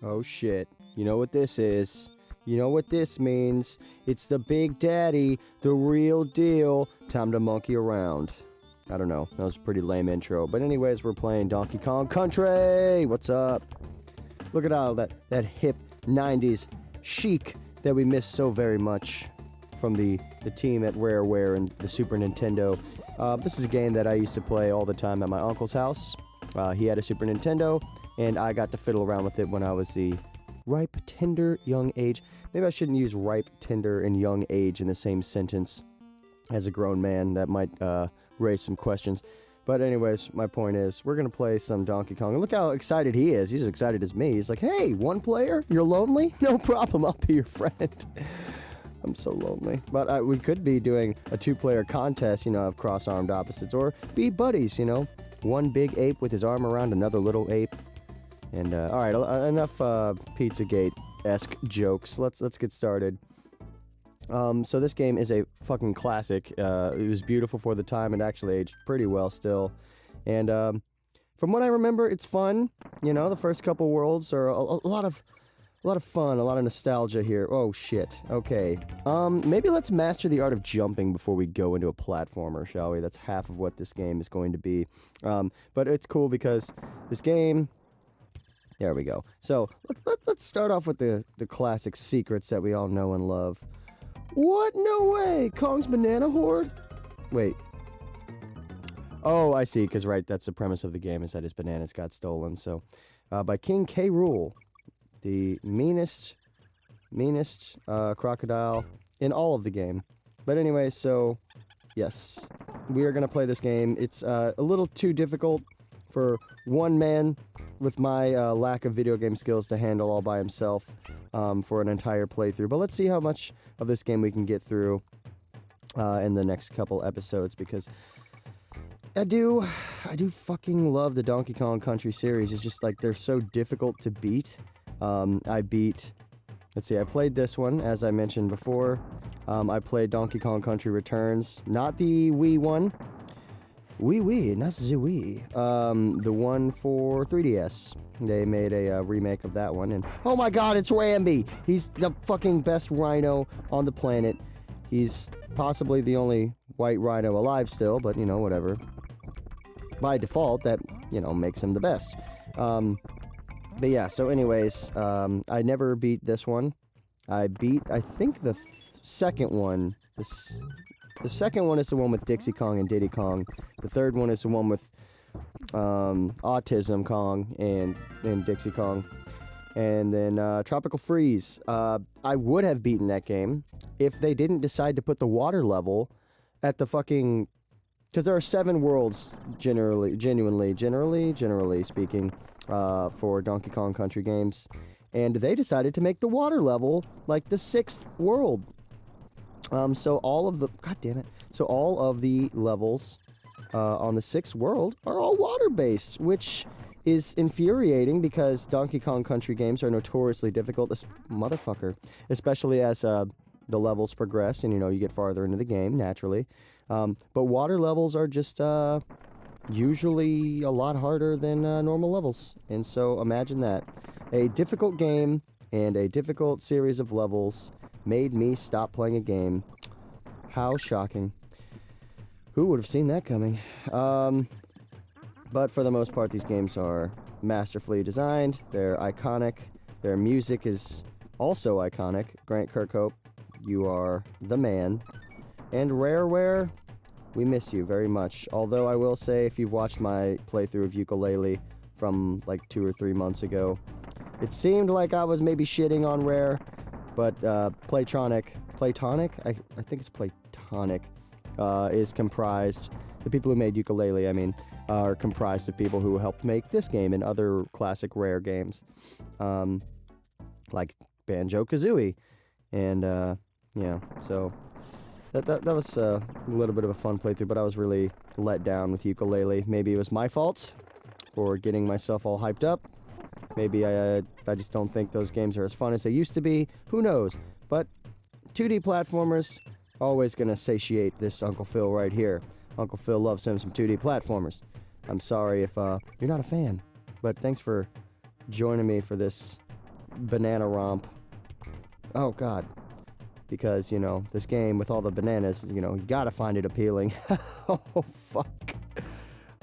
Oh shit. You know what this is. You know what this means. It's the Big Daddy, the real deal. Time to monkey around. I don't know. That was a pretty lame intro. But anyways, we're playing Donkey Kong Country. What's up? Look at all that hip 90s chic that we miss so very much from the team at Rareware and the Super Nintendo. This is a game that I used to play all the time at my uncle's house. He had a Super Nintendo, and I got to fiddle around with it when I was the ripe, tender, young age. Maybe I shouldn't use ripe, tender, and young age in the same sentence as a grown man. That might raise some questions. But anyways, my point is, we're going to play some Donkey Kong. And look how excited he is. He's as excited as me. He's like, hey, one player? You're lonely? No problem, I'll be your friend. I'm so lonely. But we could be doing a two-player contest, of cross-armed opposites. Or be buddies, One big ape with his arm around another little ape. And, alright, enough Pizzagate-esque jokes. Let's get started. So this game is a fucking classic. It was beautiful for the time and actually aged pretty well still. And, from what I remember, it's fun. The first couple worlds are a lot of fun, a lot of nostalgia here. Oh, shit. Okay. Maybe let's master the art of jumping before we go into a platformer, shall we? That's half of what this game is going to be. But it's cool because this game... There we go. So, let's start off with the classic secrets that we all know and love. What? No way! Kong's Banana Horde? Wait. Oh, I see, because, right, that's the premise of the game, is that his bananas got stolen. So, by King K. Rool, the meanest crocodile in all of the game. But anyway, so, yes. We are going to play this game. It's a little too difficult for one man with my lack of video game skills to handle all by himself for an entire playthrough. But let's see how much of this game we can get through in the next couple episodes, because I do fucking love the Donkey Kong Country series. It's just like they're so difficult to beat. Let's see, I played this one, as I mentioned before. I played Donkey Kong Country Returns, not the Wii one. Wii, not the Wii. The one for 3DS. They made a remake of that one, and oh my god, it's Rambi! He's the fucking best rhino on the planet. He's possibly the only white rhino alive still, but, whatever. By default, that, makes him the best. But yeah, so anyways, I never beat this one. I think, the second one. The second one is the one with Dixie Kong and Diddy Kong. The third one is the one with Autism Kong and Dixie Kong. And then Tropical Freeze. I would have beaten that game if they didn't decide to put the water level at the fucking... Because there are 7 worlds, generally speaking, for Donkey Kong Country games. And they decided to make the water level like the 6th world. So all of the... God damn it. So all of the levels on the 6th world are all water-based, which is infuriating because Donkey Kong Country games are notoriously difficult. This motherfucker. Especially as the levels progress and, you get farther into the game, naturally. But water levels are just usually a lot harder than normal levels. And so imagine that. A difficult game and a difficult series of levels made me stop playing a game. How shocking. Who would have seen that coming? But for the most part, these games are masterfully designed. They're iconic. Their music is also iconic. Grant Kirkhope, you are the man. And Rareware, we miss you very much. Although I will say, if you've watched my playthrough of Yooka-Laylee from like 2 or 3 months ago, it seemed like I was maybe shitting on Rare. But Platonic, I think it's Platonic, is comprised, the people who made Yooka-Laylee, I mean, are comprised of people who helped make this game and other classic Rare games, like Banjo-Kazooie, and, yeah, so that was a little bit of a fun playthrough, but I was really let down with Yooka-Laylee. Maybe it was my fault for getting myself all hyped up. Maybe I just don't think those games are as fun as they used to be. Who knows? But 2D platformers, always gonna satiate this Uncle Phil right here. Uncle Phil loves him some 2D platformers. I'm sorry if you're not a fan, but thanks for joining me for this banana romp. Oh, God. Because, you know, this game with all the bananas, you know, you gotta find it appealing. Oh, fuck.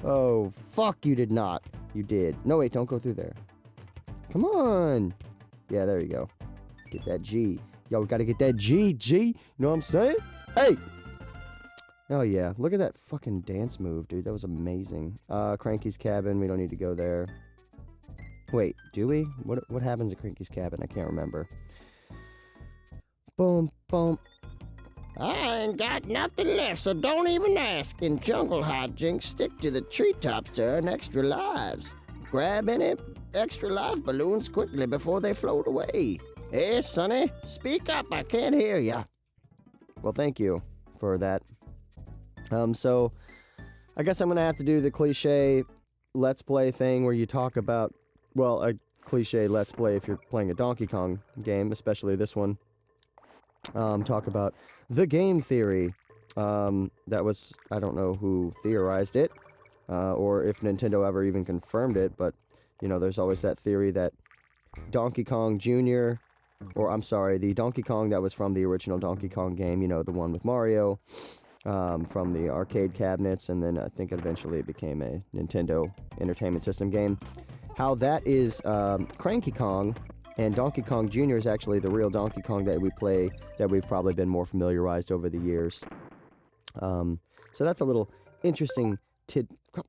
Oh, fuck, you did not. You did. No, wait, don't go through there. Come on. Yeah, there you go. Get that G. Yo, we gotta get that G. You know what I'm saying? Hey! Oh, yeah. Look at that fucking dance move, dude. That was amazing. Cranky's cabin. We don't need to go there. Wait, do we? What happens at Cranky's cabin? I can't remember. Boom, boom. I ain't got nothing left, so don't even ask. In jungle hijinks, stick to the treetops to earn extra lives. Grab any extra life balloons quickly before they float away. Hey, Sonny, speak up. I can't hear ya. Well, thank you for that. So I guess I'm gonna have to do the cliche Let's Play thing where you talk about, well, a cliche Let's Play if you're playing a Donkey Kong game, especially this one. Talk about the game theory. That was, I don't know who theorized it, or if Nintendo ever even confirmed it, but, you know, there's always that theory that Donkey Kong Jr., or I'm sorry, the Donkey Kong that was from the original Donkey Kong game, you know, the one with Mario, from the arcade cabinets, and then I think eventually it became a Nintendo Entertainment System game. How that is Cranky Kong, and Donkey Kong Jr. is actually the real Donkey Kong that we play, that we've probably been more familiarized over the years. So that's a little interesting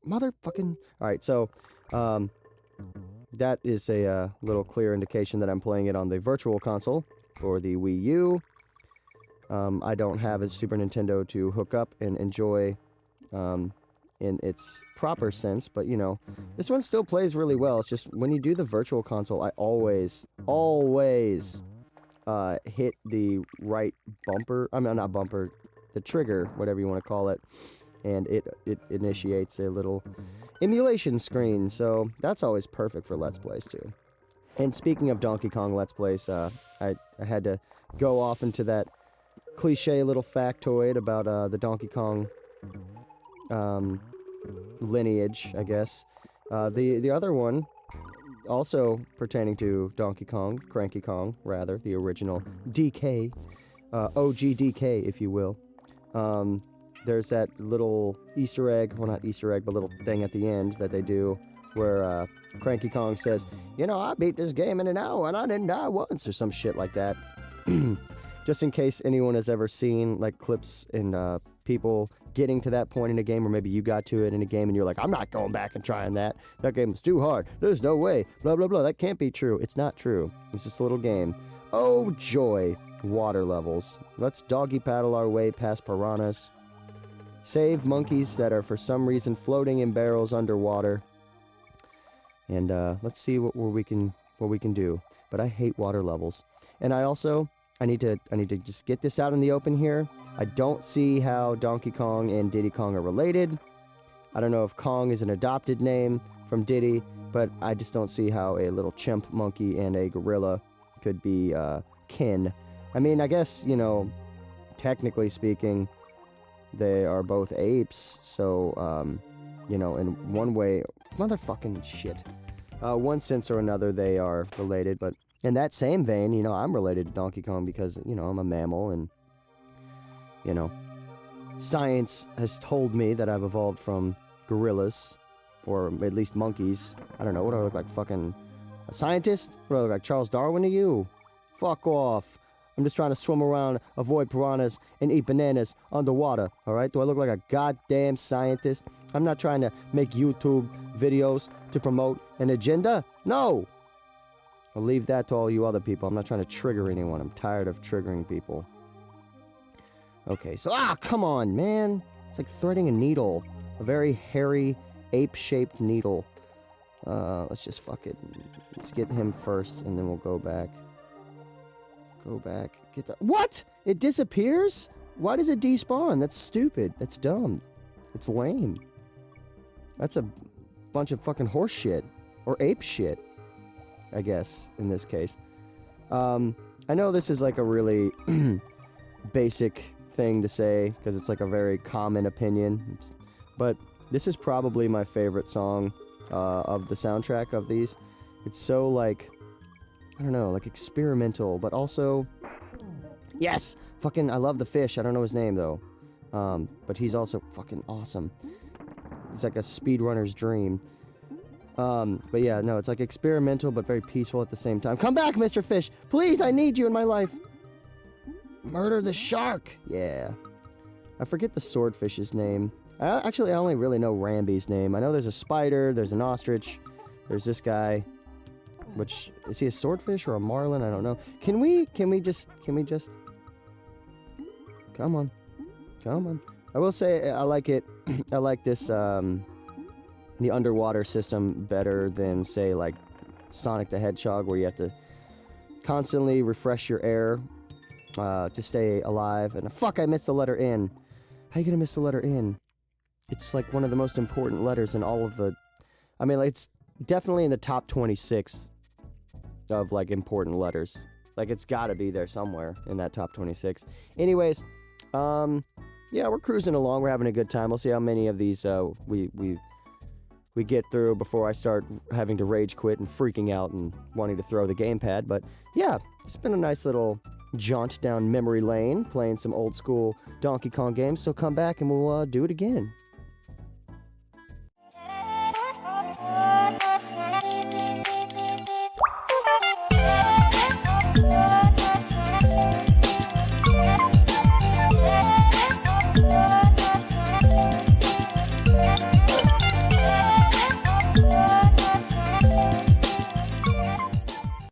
motherfucking... Alright, so, that is a little clear indication that I'm playing it on the Virtual Console for the Wii U. I don't have a Super Nintendo to hook up and enjoy in its proper sense, but, you know, this one still plays really well. It's just when you do the Virtual Console, I always hit the right bumper, I mean, not bumper, the trigger, whatever you want to call it, and it initiates a little emulation screen, so that's always perfect for Let's Plays, too. And speaking of Donkey Kong Let's Plays, I had to go off into that cliche little factoid about the Donkey Kong lineage, I guess. The other one, also pertaining to Donkey Kong, Cranky Kong, rather, the original DK, OG DK, if you will. There's that little Easter egg, well, not Easter egg, but little thing at the end that they do where Cranky Kong says, you know, I beat this game in an hour and I didn't die once, or some shit like that. Just in case anyone has ever seen, like, clips and people getting to that point in a game, or maybe you got to it in a game and you're like, I'm not going back and trying that. That game's too hard. There's no way. Blah, blah, blah. That can't be true. It's not true. It's just a little game. Oh, joy. Water levels. Let's doggy paddle our way past piranhas. Save monkeys that are for some reason floating in barrels underwater. And let's see what we can do. But I hate water levels. And I need to just get this out in the open here. I don't see how Donkey Kong and Diddy Kong are related. I don't know if Kong is an adopted name from Diddy, but I just don't see how a little chimp monkey and a gorilla could be kin. I mean, I guess, you know, technically speaking, they are both apes, so, you know, in one way, motherfucking shit. One sense or another, they are related, but in that same vein, you know, I'm related to Donkey Kong because, you know, I'm a mammal, and, you know, science has told me that I've evolved from gorillas, or at least monkeys. I don't know, what do I look like, fucking a scientist? What do I look like, Charles Darwin to you? Fuck off. I'm just trying to swim around, avoid piranhas, and eat bananas underwater, alright? Do I look like a goddamn scientist? I'm not trying to make YouTube videos to promote an agenda. No! I'll leave that to all you other people. I'm not trying to trigger anyone. I'm tired of triggering people. Okay, so, come on, man! It's like threading a needle. A very hairy, ape-shaped needle. Let's just fuck it. Let's get him first, and then we'll go back. Go back. Get the... What?! It disappears?! Why does it despawn? That's stupid. That's dumb. It's lame. That's a bunch of fucking horse shit. Or ape shit, I guess, in this case. I know this is like a really basic thing to say, because it's like a very common opinion, but this is probably my favorite song of the soundtrack of these. It's so, like, I don't know, like experimental, but also... Yes! Fucking, I love the fish. I don't know his name, though. But he's also fucking awesome. It's like a speedrunner's dream. But yeah, no, it's like experimental, but very peaceful at the same time. Come back, Mr. Fish! Please, I need you in my life! Murder the shark! Yeah. I forget the swordfish's name. Actually, I only really know Ramby's name. I know there's a spider, there's an ostrich, there's this guy. Which, is he a swordfish or a marlin? I don't know. Can we just... Come on. Come on. I will say, I like it. I like this, the underwater system better than, say, like, Sonic the Hedgehog, where you have to constantly refresh your air to stay alive. And fuck, I missed the letter N. How you gonna miss the letter N? It's, like, one of the most important letters in all of the... I mean, like, it's definitely in the top 26 of, like, important letters. Like, it's gotta be there somewhere in that top 26. Anyways, yeah, we're cruising along. We're having a good time. We'll see how many of these we get through before I start having to rage quit and freaking out and wanting to throw the gamepad. But yeah, it's been a nice little jaunt down memory lane, playing some old school Donkey Kong games. So come back and we'll do it again.